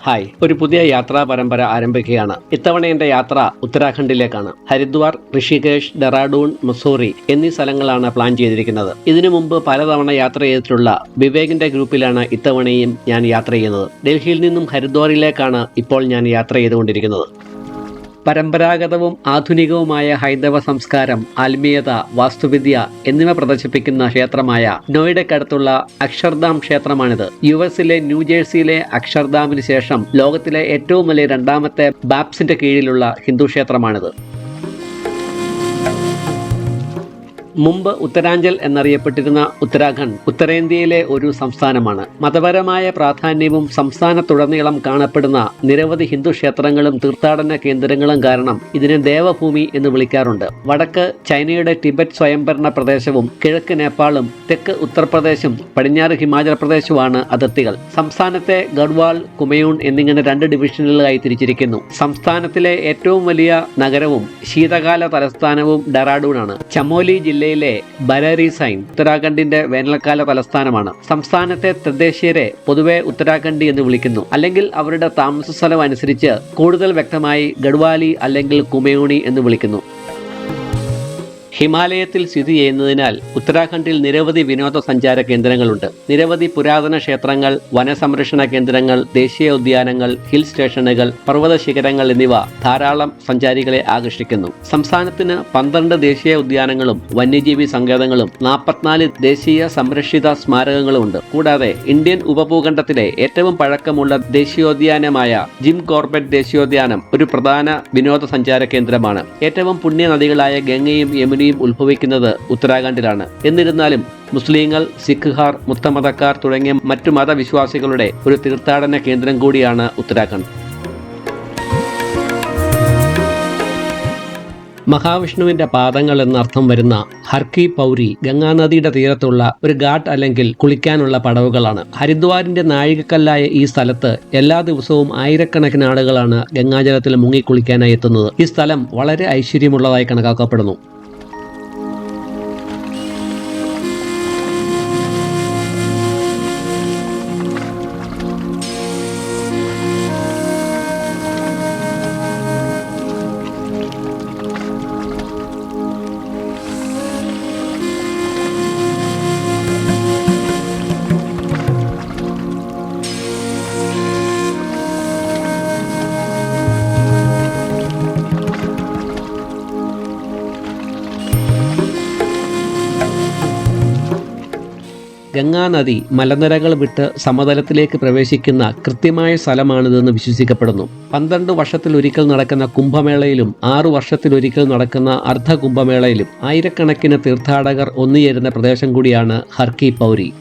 Hi, ഒരു പുതിയ യാത്രാ പരമ്പര ആരംഭിക്കുകയാണ്. ഇത്തവണ എൻ്റെ യാത്ര ഉത്തരാഖണ്ഡിലേക്കാണ്. ഹരിദ്വാർ, ഋഷികേശ്, ഡെറാഡൂൺ, മസൂറി എന്നീ സ്ഥലങ്ങളാണ് പ്ലാൻ ചെയ്തിരിക്കുന്നത്. ഇതിനു മുമ്പ് പലതവണ യാത്ര ചെയ്തിട്ടുള്ള വിവേകിന്റെ ഗ്രൂപ്പിലാണ് ഇത്തവണയും ഞാൻ യാത്ര ചെയ്യുന്നത്. ഡൽഹിയിൽ നിന്നും ഹരിദ്വാറിലേക്കാണ് ഇപ്പോൾ ഞാൻ യാത്ര ചെയ്തുകൊണ്ടിരിക്കുന്നത്. പരമ്പരാഗതവും ആധുനികവുമായ ഹൈന്ദവ സംസ്കാരം, ആത്മീയത, വാസ്തുവിദ്യ എന്നിവ പ്രദർശിപ്പിക്കുന്ന ക്ഷേത്രമായ നോയിഡയ്ക്കടുത്തുള്ള അക്ഷർധാം ക്ഷേത്രമാണിത്. യുഎസിലെ ന്യൂജേഴ്സിയിലെ അക്ഷർധാമിന് ശേഷം ലോകത്തിലെ ഏറ്റവും വലിയ രണ്ടാമത്തെ ബാപ്സിന്റെ കീഴിലുള്ള ഹിന്ദു ക്ഷേത്രമാണിത്. മുമ്പ് ഉത്തരാഞ്ചൽ എന്നറിയപ്പെട്ടിരുന്ന ഉത്തരാഖണ്ഡ് ഉത്തരേന്ത്യയിലെ ഒരു സംസ്ഥാനമാണ്. മതപരമായ പ്രാധാന്യവും സംസ്ഥാനത്തുടനീളം കാണപ്പെടുന്ന നിരവധി ഹിന്ദു ക്ഷേത്രങ്ങളും തീർത്ഥാടന കേന്ദ്രങ്ങളും കാരണം ഇതിനെ ദേവഭൂമി എന്ന് വിളിക്കാറുണ്ട്. വടക്ക് ചൈനയുടെ ടിബറ്റ് സ്വയംഭരണ പ്രദേശവും കിഴക്ക് നേപ്പാളും തെക്ക് ഉത്തർപ്രദേശും പടിഞ്ഞാറ് ഹിമാചൽ പ്രദേശുമാണ് അതിർത്തികൾ. സംസ്ഥാനത്തെ ഗഡ്വാൾ, കുമയൂൺ എന്നിങ്ങനെ 2 ഡിവിഷനുകളായി തിരിച്ചിരിക്കുന്നു. സംസ്ഥാനത്തിലെ ഏറ്റവും വലിയ നഗരവും ശീതകാല തലസ്ഥാനവും ഡെറാഡൂണാണ്. ചമോലി ജില്ലയിലെ ബരേരി സൈൻ ഉത്തരാഖണ്ഡിന്റെ വേനൽക്കാല തലസ്ഥാനമാണ്. സംസ്ഥാനത്തെ തദ്ദേശീയരെ പൊതുവെ ഉത്തരാഖണ്ഡി എന്ന് വിളിക്കുന്നു. അല്ലെങ്കിൽ അവരുടെ താമസ സ്ഥലം അനുസരിച്ച് കൂടുതൽ വ്യക്തമായി ഗഡ്വാലി അല്ലെങ്കിൽ കുമയൂണി എന്ന് വിളിക്കുന്നു. ഹിമാലയത്തിൽ സ്ഥിതി ചെയ്യുന്നതിനാൽ ഉത്തരാഖണ്ഡിൽ നിരവധി വിനോദസഞ്ചാര കേന്ദ്രങ്ങളുണ്ട്. നിരവധി പുരാതന ക്ഷേത്രങ്ങൾ, വനസംരക്ഷണ കേന്ദ്രങ്ങൾ, ദേശീയ ഉദ്യാനങ്ങൾ, ഹിൽ സ്റ്റേഷനുകൾ, പർവ്വത ശിഖരങ്ങൾ എന്നിവ ധാരാളം സഞ്ചാരികളെ ആകർഷിക്കുന്നു. സംസ്ഥാനത്തിന് 12 ദേശീയ ഉദ്യാനങ്ങളും വന്യജീവി സങ്കേതങ്ങളും 44 ദേശീയ സംരക്ഷിത സ്മാരകങ്ങളുമുണ്ട്. കൂടാതെ ഇന്ത്യൻ ഉപഭൂഖണ്ഡത്തിലെ ഏറ്റവും പഴക്കമുള്ള ദേശീയോദ്യാനമായ ജിം കോർബറ്റ് ദേശീയോദ്യാനം ഒരു പ്രധാന വിനോദസഞ്ചാര കേന്ദ്രമാണ്. ഏറ്റവും പുണ്യ നദികളായ ഗംഗയും യമുനയും ഉത്ഭവിക്കുന്നത് ഉത്തരാഖണ്ഡിലാണ്. എന്നിരുന്നാലും മുസ്ലിങ്ങൾ, സിഖുകാർ, മുത്തമതക്കാർ തുടങ്ങിയ മറ്റു മതവിശ്വാസികളുടെ ഒരു തീർത്ഥാടന കേന്ദ്രം കൂടിയാണ് ഉത്തരാഖണ്ഡ്. മഹാവിഷ്ണുവിന്റെ പാദങ്ങൾ എന്നർത്ഥം വരുന്ന ഹർക്കി പൗരി ഗംഗാനദിയുടെ തീരത്തുള്ള ഒരു ഘാട്ട് അല്ലെങ്കിൽ കുളിക്കാനുള്ള പടവുകളാണ്. ഹരിദ്വാറിന്റെ നാഴികക്കല്ലായ ഈ സ്ഥലത്ത് എല്ലാ ദിവസവും ആയിരക്കണക്കിന് ആളുകളാണ് ഗംഗാജലത്തിൽ മുങ്ങിക്കുളിക്കാനായി എത്തുന്നത്. ഈ സ്ഥലം വളരെ ഐശ്വര്യമുള്ളതായി കണക്കാക്കപ്പെടുന്നു. ഗംഗാനദി മലനിരകൾ വിട്ട് സമതലത്തിലേക്ക് പ്രവേശിക്കുന്ന കൃത്യമായ സ്ഥലമാണിതെന്ന് വിശ്വസിക്കപ്പെടുന്നു. 12 വർഷത്തിലൊരിക്കൽ നടക്കുന്ന കുംഭമേളയിലും 6 വർഷത്തിലൊരിക്കൽ നടക്കുന്ന അർദ്ധ കുംഭമേളയിലും ആയിരക്കണക്കിന് തീർത്ഥാടകർ ഒന്നുചേരുന്ന പ്രദേശം കൂടിയാണ് ഹർക്കി പൗരി.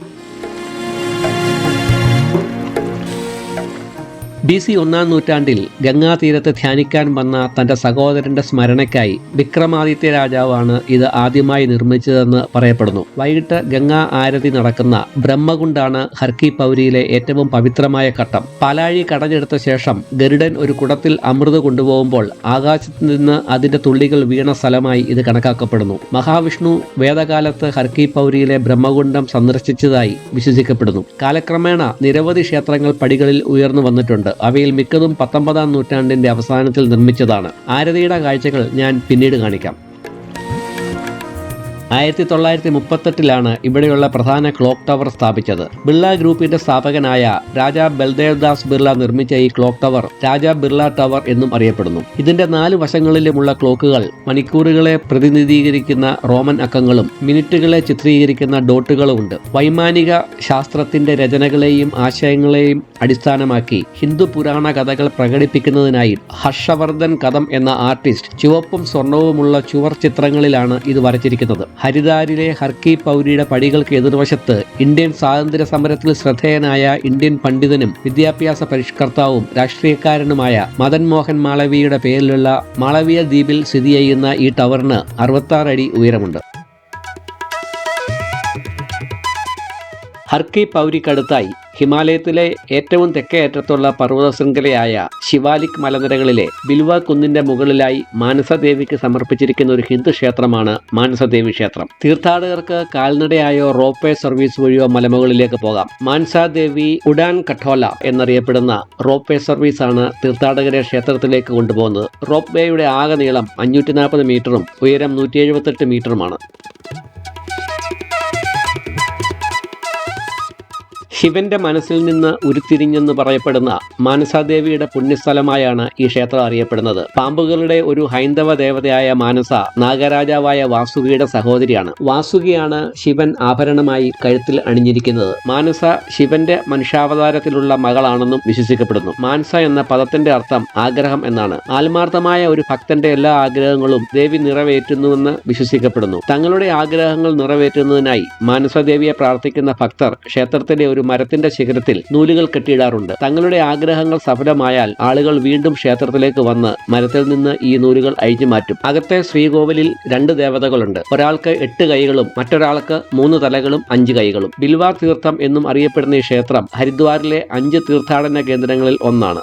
BC 1-ാം നൂറ്റാണ്ടിൽ ഗംഗാതീരത്ത് ധ്യാനിക്കാൻ വന്ന തൻ്റെ സഹോദരന്റെ സ്മരണയ്ക്കായി വിക്രമാദിത്യ രാജാവാണ് ഇത് ആദ്യമായി നിർമ്മിച്ചതെന്ന് പറയപ്പെടുന്നു. വൈകിട്ട് ഗംഗാ ആരതി നടക്കുന്ന ബ്രഹ്മകുണ്ടാണ് ഹർക്കി പൗരിയിലെ ഏറ്റവും പവിത്രമായ ഘട്ടം. പാലാഴി കടഞ്ഞെടുത്ത ശേഷം ഗരുഡൻ ഒരു കുടത്തിൽ അമൃത് കൊണ്ടുപോകുമ്പോൾ ആകാശത്ത് നിന്ന് അതിന്റെ തുള്ളികൾ വീണ സ്ഥലമായി ഇത് കണക്കാക്കപ്പെടുന്നു. മഹാവിഷ്ണു വേദകാലത്ത് ഹർക്കി പൗരിയിലെ ബ്രഹ്മകുണ്ഡം സന്ദർശിച്ചതായി വിശ്വസിക്കപ്പെടുന്നു. കാലക്രമേണ നിരവധി ക്ഷേത്രങ്ങൾ പടികളിൽ ഉയർന്നു വന്നിട്ടുണ്ട്. അവയിൽ മിക്കതും 19-ാം നൂറ്റാണ്ടിന്റെ അവസാനത്തിൽ നിർമ്മിച്ചതാണ്. ആരതിയുടെ കാഴ്ചകൾ ഞാൻ പിന്നീട് കാണിക്കാം. 1938 ഇവിടെയുള്ള പ്രധാന ക്ലോക്ക് ടവർ സ്ഥാപിച്ചത്. ബിർള ഗ്രൂപ്പിന്റെ സ്ഥാപകനായ രാജാ ബൽദേവ് ദാസ് ബിർള നിർമ്മിച്ച ഈ clock tower Raja Birla tower എന്നും അറിയപ്പെടുന്നു. ഇതിന്റെ 4 വശങ്ങളിലുമുള്ള ക്ലോക്കുകൾ മണിക്കൂറുകളെ പ്രതിനിധീകരിക്കുന്ന റോമൻ അക്കങ്ങളും മിനിറ്റുകളെ ചിത്രീകരിക്കുന്ന ഡോട്ടുകളും ഉണ്ട്. വൈമാനിക ശാസ്ത്രത്തിന്റെ രചനകളെയും ആശയങ്ങളെയും അടിസ്ഥാനമാക്കി ഹിന്ദു പുരാണ കഥകൾ പ്രകടിപ്പിക്കുന്നതിനായി ഹർഷവർദ്ധൻ കഥം എന്ന ആർട്ടിസ്റ്റ് ചുവപ്പും സ്വർണവുമുള്ള ചുവർ ചിത്രങ്ങളിലാണ് ഇത് വരച്ചിരിക്കുന്നത്. ഹരിദ്വാരിലെ ഹർക്കി പൗരിയുടെ പടികൾക്ക് എതിർവശത്ത് ഇന്ത്യൻ സ്വാതന്ത്ര്യ സമരത്തിൽ ശ്രദ്ധേയനായ ഇന്ത്യൻ പണ്ഡിതനും വിദ്യാഭ്യാസ പരിഷ്കർത്താവും രാഷ്ട്രീയക്കാരനുമായ മദൻ മോഹൻ മാളവീയുടെ പേരിലുള്ള മാളവീയ ദ്വീപിൽ സ്ഥിതി ചെയ്യുന്ന ഈ ടവറിന് 66 അടി ഉയരമുണ്ട്. ഹർക്കി പൗരിക്കടുത്തായി ഹിമാലയത്തിലെ ഏറ്റവും തെക്കേ അറ്റത്തുള്ള പർവ്വത ശൃംഖലയായ ശിവാലിക് മലനിരകളിലെ ബിൽവ കുന്നിന്റെ മുകളിലായി മാനസദേവിക്ക് സമർപ്പിച്ചിരിക്കുന്ന ഒരു ഹിന്ദു ക്ഷേത്രമാണ് മാനസദേവി ക്ഷേത്രം. തീർത്ഥാടകർക്ക് കാൽനടയായോ റോപ്പ് വേ സർവീസ് വഴിയോ മലമുകളിലേക്ക് പോകാം. മാനസാദേവി ഉഡാൻ കഠോല എന്നറിയപ്പെടുന്ന റോപ്പ് വേ സർവീസാണ് തീർത്ഥാടകരെ ക്ഷേത്രത്തിലേക്ക് കൊണ്ടുപോകുന്നത്. റോപ്പ് വേയുടെ ആകെ നീളം 540 മീറ്ററും ഉയരം 178 മീറ്ററുമാണ്. ശിവന്റെ മനസ്സിൽ നിന്ന് ഉരുത്തിരിഞ്ഞെന്ന് പറയപ്പെടുന്ന മാനസാദേവിയുടെ പുണ്യസ്ഥലമായാണ് ഈ ക്ഷേത്രം അറിയപ്പെടുന്നത്. പാമ്പുകളുടെ ഒരു ഹൈന്ദവ ദേവതയായ മാനസ നാഗരാജാവായ വാസുകിയുടെ സഹോദരിയാണ്. വാസുകിയാണ് ശിവൻ ആഭരണമായി കഴുത്തിൽ അണിഞ്ഞിരിക്കുന്നത്. മാനസ ശിവന്റെ മനുഷ്യാവതാരത്തിലുള്ള മകളാണെന്നും വിശ്വസിക്കപ്പെടുന്നു. മാനസ എന്ന പദത്തിന്റെ അർത്ഥം ആഗ്രഹം എന്നാണ്. ആത്മാർത്ഥമായ ഒരു ഭക്തന്റെ എല്ലാ ആഗ്രഹങ്ങളും ദേവി നിറവേറ്റുന്നുവെന്ന് വിശ്വസിക്കപ്പെടുന്നു. തങ്ങളുടെ ആഗ്രഹങ്ങൾ നിറവേറ്റുന്നതിനായി മാനസദേവിയെ പ്രാർത്ഥിക്കുന്ന ഭക്തർ ക്ഷേത്രത്തിലെ ഒരു മരത്തിന്റെ ശിഖരത്തിൽ നൂലുകൾ കെട്ടിയിടാറുണ്ട്. തങ്ങളുടെ ആഗ്രഹങ്ങൾ സഫലമായാൽ ആളുകൾ വീണ്ടും ക്ഷേത്രത്തിലേക്ക് വന്ന് മരത്തിൽ നിന്ന് ഈ നൂലുകൾ അഴിച്ചു മാറ്റും. അകത്തെ ശ്രീകോവിലിൽ 2 ദേവതകളുണ്ട്. ഒരാൾക്ക് 8 കൈകളും മറ്റൊരാൾക്ക് 3 തലകളും 5 കൈകളും. ബിൽവ തീർത്ഥം എന്നും അറിയപ്പെടുന്ന ഈ ക്ഷേത്രം ഹരിദ്വാറിലെ 5 തീർത്ഥാടന കേന്ദ്രങ്ങളിൽ ഒന്നാണ്.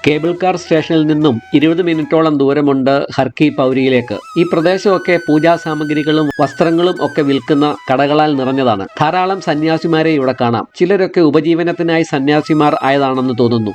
കേബിൾ കാർ സ്റ്റേഷനിൽ നിന്നും 20 മിനിറ്റോളം ദൂരമുണ്ട് ഹർക്കി പൗരിയിലേക്ക്. ഈ പ്രദേശമൊക്കെ പൂജാ സാമഗ്രികളും വസ്ത്രങ്ങളും ഒക്കെ വിൽക്കുന്ന കടകളാൽ നിറഞ്ഞതാണ്. ധാരാളം സന്യാസിമാരെ ഇവിടെ കാണാം. ചിലരൊക്കെ ഉപജീവനത്തിനായി സന്യാസിമാർ ആയതാണെന്ന് തോന്നുന്നു.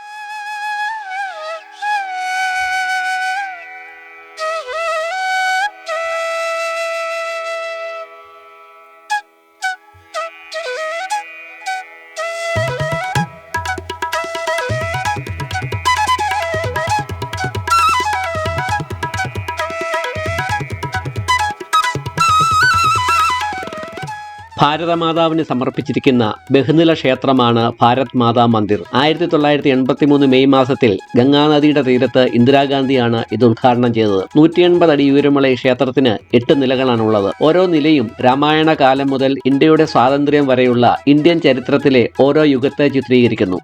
ഭാരതമാതാവിന് സമർപ്പിച്ചിരിക്കുന്ന ബഹുനില ക്ഷേത്രമാണ് ഭാരത് മാതാ മന്ദിർ. 1983 മെയ് മാസത്തിൽ ഗംഗാനദിയുടെ തീരത്ത് ഇന്ദിരാഗാന്ധിയാണ് ഇത് ഉദ്ഘാടനം ചെയ്തത്. 180 അടി ഉയരമുള്ള ഈ ക്ഷേത്രത്തിന് 8 നിലകളാണുള്ളത്. ഓരോ നിലയും രാമായണ കാലം മുതൽ ഇന്ത്യയുടെ സ്വാതന്ത്ര്യം വരെയുള്ള ഇന്ത്യൻ ചരിത്രത്തിലെ ഓരോ യുഗത്തെ ചിത്രീകരിക്കുന്നു.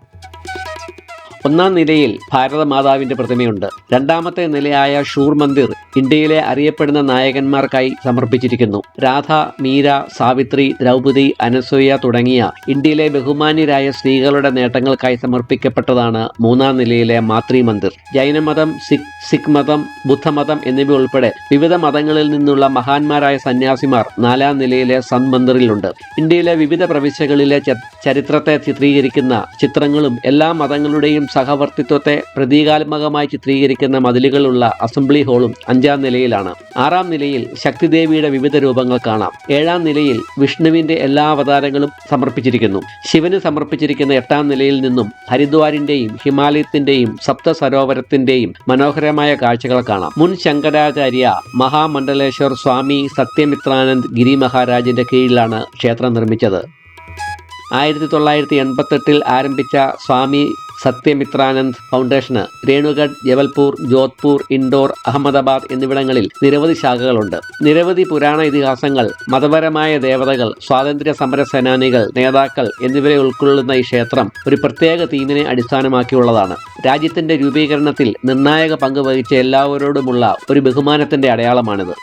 1-ാം നിലയിൽ ഭാരതമാതാവിന്റെ പ്രതിമയുണ്ട്. 2-ാമത്തെ നിലയായ ഷൂർ മന്ദിർ ഇന്ത്യയിലെ അറിയപ്പെടുന്ന നായകന്മാർക്കായി സമർപ്പിച്ചിരിക്കുന്നു. രാധ, മീര, സാവിത്രി, ദ്രൗപദി, അനസൂയ തുടങ്ങിയ ഇന്ത്യയിലെ ബഹുമാന്യരായ സ്ത്രീകളുടെ നേട്ടങ്ങൾക്കായി സമർപ്പിക്കപ്പെട്ടതാണ് 3-ാം നിലയിലെ മാതൃ മന്ദിർ. ജൈനമതം, സിഖ് മതം, ബുദ്ധമതം എന്നിവ ഉൾപ്പെടെ വിവിധ മതങ്ങളിൽ നിന്നുള്ള മഹാന്മാരായ സന്യാസിമാർ 4-ാം നിലയിലെ സന്ത് മന്ദിറിലുണ്ട്. ഇന്ത്യയിലെ വിവിധ പ്രവിശ്യകളിലെ ചരിത്രത്തെ ചിത്രീകരിക്കുന്ന ചിത്രങ്ങളും എല്ലാ മതങ്ങളുടെയും സഹവർത്തിത്വത്തെ പ്രതീകാത്മകമായി ചിത്രീകരിക്കുന്ന മതിലുകളുള്ള അസംബ്ലി ഹാളും 5-ാം നിലയിലാണ്. 6-ാം നിലയിൽ ശക്തിദേവിയുടെ വിവിധ രൂപങ്ങൾ കാണാം. 7-ാം നിലയിൽ വിഷ്ണുവിന്റെ എല്ലാ അവതാരങ്ങളും സമർപ്പിച്ചിരിക്കുന്നു. ശിവന് സമർപ്പിച്ചിരിക്കുന്ന 8-ാം നിലയിൽ നിന്നും ഹരിദ്വാരിന്റെയും ഹിമാലയത്തിന്റെയും സപ്ത സരോവരത്തിന്റെയും മനോഹരമായ കാഴ്ചകൾ കാണാം. മുൻ ശങ്കരാചാര്യ മഹാമണ്ഡലേശ്വർ സ്വാമി സത്യമിത്രാനന്ദ് ഗിരി മഹാരാജിന്റെ കീഴിലാണ് ക്ഷേത്രം നിർമ്മിച്ചത്. 1988 ആരംഭിച്ച സ്വാമി സത്യമിത്രാനന്ദ് ഫൗണ്ടേഷന് രേണുഗഡ്, ജബൽപൂർ, ജോധ്പൂർ, ഇൻഡോർ, അഹമ്മദാബാദ് എന്നിവിടങ്ങളിൽ നിരവധി ശാഖകളുണ്ട്. നിരവധി പുരാണ ഇതിഹാസങ്ങൾ, മതപരമായ ദേവതകൾ, സ്വാതന്ത്ര്യ സമര സേനാനികൾ, നേതാക്കൾ എന്നിവരെ ഉൾക്കൊള്ളുന്ന ഈ ക്ഷേത്രം ഒരു പ്രത്യേക തീമിനെ അടിസ്ഥാനമാക്കിയുള്ളതാണ്. രാജ്യത്തിന്റെ രൂപീകരണത്തിൽ നിർണായക പങ്ക് വഹിച്ച എല്ലാവരോടുമുള്ള ഒരു ബഹുമാനത്തിന്റെ അടയാളമാണിത്.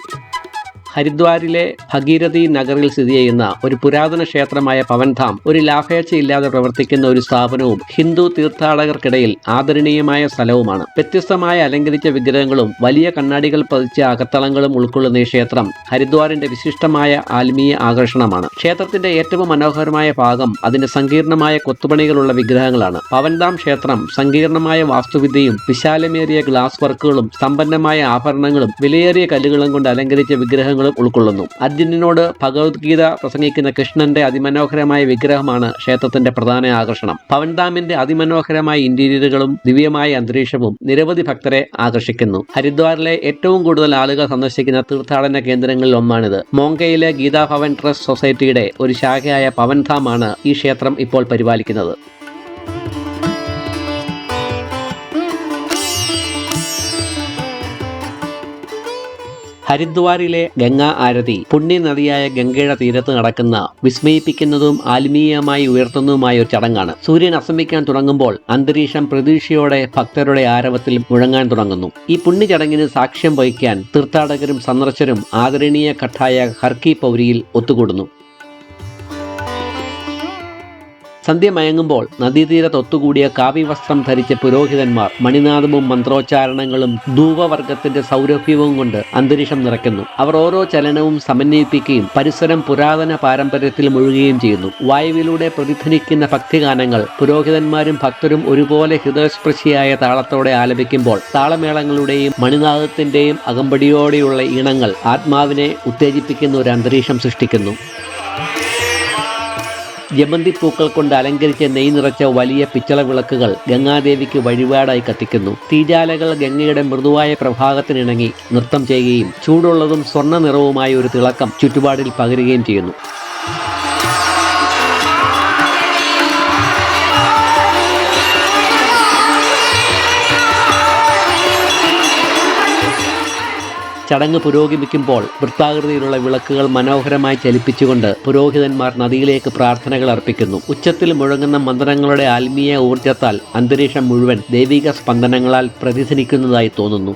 ഹരിദ്വാറിലെ ഭഗീരഥി നഗറിൽ സ്ഥിതി ചെയ്യുന്ന ഒരു പുരാതന ക്ഷേത്രമായ പവൻധാം ഒരു ലാഭേച്ഛയില്ലാതെ പ്രവർത്തിക്കുന്ന ഒരു സ്ഥാപനവും ഹിന്ദു തീർത്ഥാടകർക്കിടയിൽ ആദരണീയമായ സ്ഥലവുമാണ്. വ്യത്യസ്തമായ അലങ്കരിച്ച വിഗ്രഹങ്ങളും വലിയ കണ്ണാടികൾ പതിച്ച അകത്തളങ്ങളും ഉൾക്കൊള്ളുന്ന ഈ ക്ഷേത്രം ഹരിദ്വാറിന്റെ വിശിഷ്ടമായ ആത്മീയ ആകർഷണമാണ്. ക്ഷേത്രത്തിന്റെ ഏറ്റവും മനോഹരമായ ഭാഗം അതിന്റെ സങ്കീർണമായ കൊത്തുപണികളുള്ള വിഗ്രഹങ്ങളാണ്. പവൻധാം ക്ഷേത്രം സങ്കീർണമായ വാസ്തുവിദ്യയും വിശാലമേറിയ ഗ്ലാസ് വർക്കുകളും സമ്പന്നമായ ആഭരണങ്ങളും വിലയേറിയ കല്ലുകളും കൊണ്ട് അലങ്കരിച്ച വിഗ്രഹങ്ങളും ഉൾക്കൊള്ളുന്നു. അർജുനനോട് ഭഗവത്ഗീത പ്രസംഗിക്കുന്ന കൃഷ്ണന്റെ അതിമനോഹരമായ വിഗ്രഹമാണ് ക്ഷേത്രത്തിന്റെ പ്രധാന ആകർഷണം. പവൻധാമിന്റെ അതിമനോഹരമായ ഇന്റീരിയറുകളും ദിവ്യമായ അന്തരീക്ഷവും നിരവധി ഭക്തരെ ആകർഷിക്കുന്നു. ഹരിദ്വാറിലെ ഏറ്റവും കൂടുതൽ ആളുകൾ സന്ദർശിക്കുന്ന തീർത്ഥാടന കേന്ദ്രങ്ങളിൽ ഒന്നാണിത്. മോങ്കയിലെ ഗീതാ ഭവൻ ട്രസ്റ്റ് സൊസൈറ്റിയുടെ ഒരു ശാഖയായ പവൻധാം ആണ് ഈ ക്ഷേത്രം ഇപ്പോൾ പരിപാലിക്കുന്നത്. ഹരിദ്വാറിലെ ഗംഗാ ആരതി പുണ്യനദിയായ ഗംഗയുടെ തീരത്ത് നടക്കുന്ന വിസ്മയിപ്പിക്കുന്നതും ആത്മീയമായി ഉയർത്തുന്നതുമായ ഒരു ചടങ്ങാണ്. സൂര്യൻ അസ്തമിക്കാൻ തുടങ്ങുമ്പോൾ അന്തരീക്ഷം പ്രതീക്ഷയോടെ ഭക്തരുടെ ആരവത്തിൽ മുഴങ്ങാൻ തുടങ്ങുന്നു. ഈ പുണ്യചടങ്ങിന് സാക്ഷ്യം വഹിക്കാൻ തീർത്ഥാടകരും സന്ദർശകരും ആദരണീയ ഘട്ടായ ഹർക്കി പൗരിയിൽ ഒത്തുകൂടുന്നു. സന്ധ്യ മയങ്ങുമ്പോൾ നദീതീരത്ത് ഒത്തുകൂടിയ കാവ്യവസ്ത്രം ധരിച്ച പുരോഹിതന്മാർ മണിനാദവും മന്ത്രോച്ചാരണങ്ങളും ധൂപവർഗത്തിന്റെ സൗരഭ്യവും കൊണ്ട് അന്തരീക്ഷം നിറയ്ക്കുന്നു. അവർ ഓരോ ചലനവും സമന്വയിപ്പിക്കുകയും പരിസരം പുരാതന പാരമ്പര്യത്തിൽ മുഴുകുകയും ചെയ്യുന്നു. വായുവിലൂടെ പ്രതിധ്വനിക്കുന്ന ഭക്തിഗാനങ്ങൾ പുരോഹിതന്മാരും ഭക്തരും ഒരുപോലെ ഹൃദയസ്പർശിയായ താളത്തോടെ ആലപിക്കുമ്പോൾ താളമേളങ്ങളുടെയും മണിനാദത്തിന്റെയും അകമ്പടിയോടെയുള്ള ഈണങ്ങൾ ആത്മാവിനെ ഉത്തേജിപ്പിക്കുന്ന ഒരു അന്തരീക്ഷം സൃഷ്ടിക്കുന്നു. ജമന്തിപ്പൂക്കൾ കൊണ്ട് അലങ്കരിച്ച നെയ് നിറച്ച വലിയ പിച്ചള വിളക്കുകൾ ഗംഗാദേവിക്ക് വഴിപാടായി കത്തിക്കുന്നു. തീജാലകൾ ഗംഗയുടെ മൃദുവായ പ്രഭാതത്തിനിണങ്ങി നൃത്തം ചെയ്യുകയും ചൂടുള്ളതും സ്വർണ്ണ നിറവുമായ ഒരു തിളക്കം ചുറ്റുപാടിൽ പകരുകയും ചെയ്യുന്നു. ചടങ്ങ് പുരോഗമിക്കുമ്പോൾ വൃത്താകൃതിയിലുള്ള വിളക്കുകൾ മനോഹരമായി ചലിപ്പിച്ചുകൊണ്ട് പുരോഹിതന്മാർ നദിയിലേക്ക് പ്രാർത്ഥനകൾ അർപ്പിക്കുന്നു. ഉച്ചത്തിൽ മുഴങ്ങുന്ന മന്ത്രങ്ങളുടെ ആത്മീയ ഊർജത്താൽ അന്തരീക്ഷം മുഴുവൻ ദൈവിക സ്പന്ദനങ്ങളാൽ പ്രതിധ്വനിക്കുന്നതായി തോന്നുന്നു.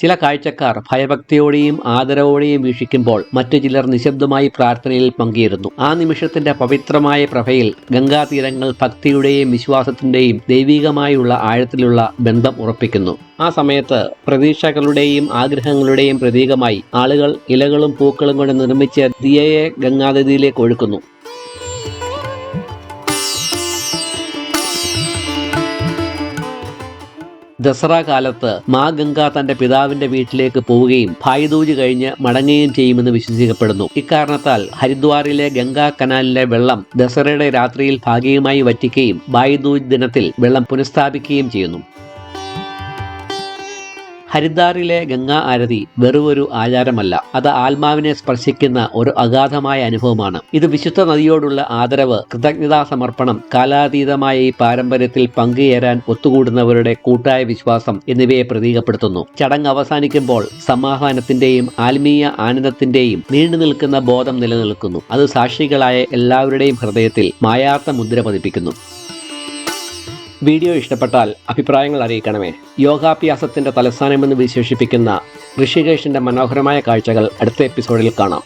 ചില കാഴ്ചക്കാർ ഭയഭക്തിയോടെയും ആദരവോടെയും വീക്ഷിക്കുമ്പോൾ മറ്റു ചിലർ നിശബ്ദമായി പ്രാർത്ഥനയിൽ പങ്കുചേരുന്നു. ആ നിമിഷത്തിന്റെ പവിത്രമായ പ്രഭയിൽ ഗംഗാതീരങ്ങൾ ഭക്തിയുടെയും വിശ്വാസത്തിന്റെയും ദൈവികമായുള്ള ആഴത്തിലുള്ള ബന്ധം ഉറപ്പിക്കുന്നു. ആ സമയത്ത് പ്രതീക്ഷകളുടെയും ആഗ്രഹങ്ങളുടെയും പ്രതീകമായി ആളുകൾ ഇലകളും പൂക്കളും കൊണ്ട് നിർമ്മിച്ച ദിയയെ ഗംഗാനദിയിലേക്ക് ഒഴുക്കുന്നു. ദസറ കാലത്ത് മാ ഗംഗ തന്റെ പിതാവിന്റെ വീട്ടിലേക്ക് പോവുകയും ഭായിദൂജ് കഴിഞ്ഞ് മടങ്ങുകയും ചെയ്യുമെന്ന് വിശ്വസിക്കപ്പെടുന്നു. ഇക്കാരണത്താൽ ഹരിദ്വാറിലെ ഗംഗാ കനാലിലെ വെള്ളം ദസറയുടെ രാത്രിയിൽ ഭാഗികമായി വറ്റിക്കുകയും ഭായിദൂജ് ദിനത്തിൽ വെള്ളം പുനഃസ്ഥാപിക്കുകയും ചെയ്യുന്നു. ഹരിദ്വാറിലെ ഗംഗാ ആരതി വെറുമൊരു ആചാരമല്ല, അത് ആത്മാവിനെ സ്പർശിക്കുന്ന ഒരു അഗാധമായ അനുഭവമാണ്. ഇത് വിശുദ്ധ നദിയോടുള്ള ആദരവ്, കൃതജ്ഞതാ സമർപ്പണം, കാലാതീതമായ ഈ പാരമ്പര്യത്തിൽ പങ്കുചേരാൻ ഒത്തുകൂടുന്നവരുടെ കൂട്ടായ വിശ്വാസം എന്നിവയെ പ്രതീകപ്പെടുത്തുന്നു. ചടങ്ങ് അവസാനിക്കുമ്പോൾ സമാധാനത്തിന്റെയും ആത്മീയ ആനന്ദത്തിന്റെയും നീണ്ടു നിൽക്കുന്ന ബോധം നിലനിൽക്കുന്നു. അത് സാക്ഷികളായ എല്ലാവരുടെയും ഹൃദയത്തിൽ മായാത്ത മുദ്ര പതിപ്പിക്കുന്നു. വീഡിയോ ഇഷ്ടപ്പെട്ടാൽ അഭിപ്രായങ്ങൾ അറിയിക്കണമേ. യോഗാഭ്യാസത്തിൻ്റെ തലസ്ഥാനമെന്ന് വിശേഷിപ്പിക്കുന്ന ഋഷികേശിൻ്റെ മനോഹരമായ കാഴ്ചകൾ അടുത്ത എപ്പിസോഡിൽ കാണാം.